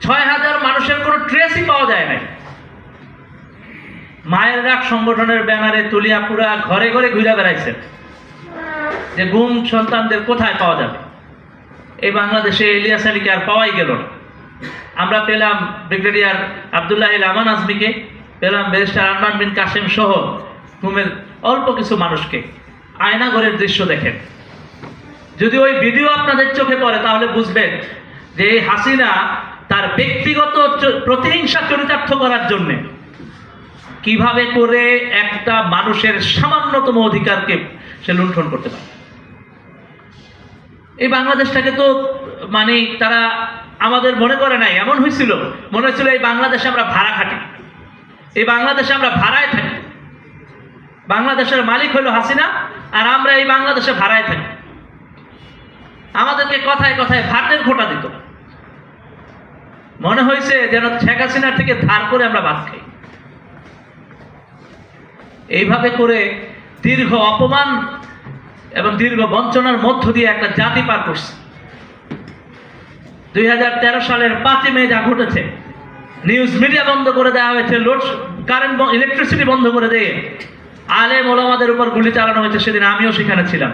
৬,০০০ মানুষের কোনো ট্রেসই পাওয়া যায় নাই। মায়ের রাগ সংগঠনের ব্যানারে তুলিয়াপুরা ঘরে ঘরে ঘুরে বেড়াইছেন যে গুম সন্তানদের কোথায় পাওয়া যাবে। এই বাংলাদেশে ইলিয়াস আলীকে আর পাওয়াই গেল না। আমরা পেলাম ব্রিগেডিয়ার আব্দুল্লাহ আমান আজমিকে, পেলাম ব্যারিস্টার আরমান বিন কাসেম সহ ঘুমের অল্প কিছু মানুষকে। আয়নাঘরের দৃশ্য দেখেন, যদি ওই ভিডিও আপনাদের চোখে পড়ে তাহলে বুঝবেন যে এই হাসিনা তার ব্যক্তিগত প্রতিহিংসা চরিতার্থ করার জন্যে কিভাবে করে একটা মানুষের সামান্যতম অধিকারকে সে লুণ্ঠন করতে পারে। এই বাংলাদেশটাকে তো মানে তারা আমাদের মনে করে নাই, এমন হয়েছিল মনে হয়েছিল এই বাংলাদেশে আমরা ভাড়া খাটি, এই বাংলাদেশে আমরা ভাড়ায় থাকি, বাংলাদেশের মালিক হলো হাসিনা আর আমরা এই বাংলাদেশে ভাড়ায় থাকি। আমাদেরকে কথায় কথায় ভাতের খোঁটা দিত, মনে হয়েছে যেন শেখ হাসিনার থেকে ধার করে আমরা ভাত খাই। এইভাবে করে দীর্ঘ অপমান এবং দীর্ঘ বঞ্চনার মধ্য দিয়ে একটা জাতি পার করছে। 2013 সালের 5 মে যা ঘটেছে, নিউজ মিডিয়া বন্ধ করে দেওয়া হয়েছে, কারেন্ট ইলেকট্রিসিটি বন্ধ করে দিয়ে আলেম ওলামাদের উপর গুলি চালানো হয়েছে, সেদিন আমিও সেখানে ছিলাম।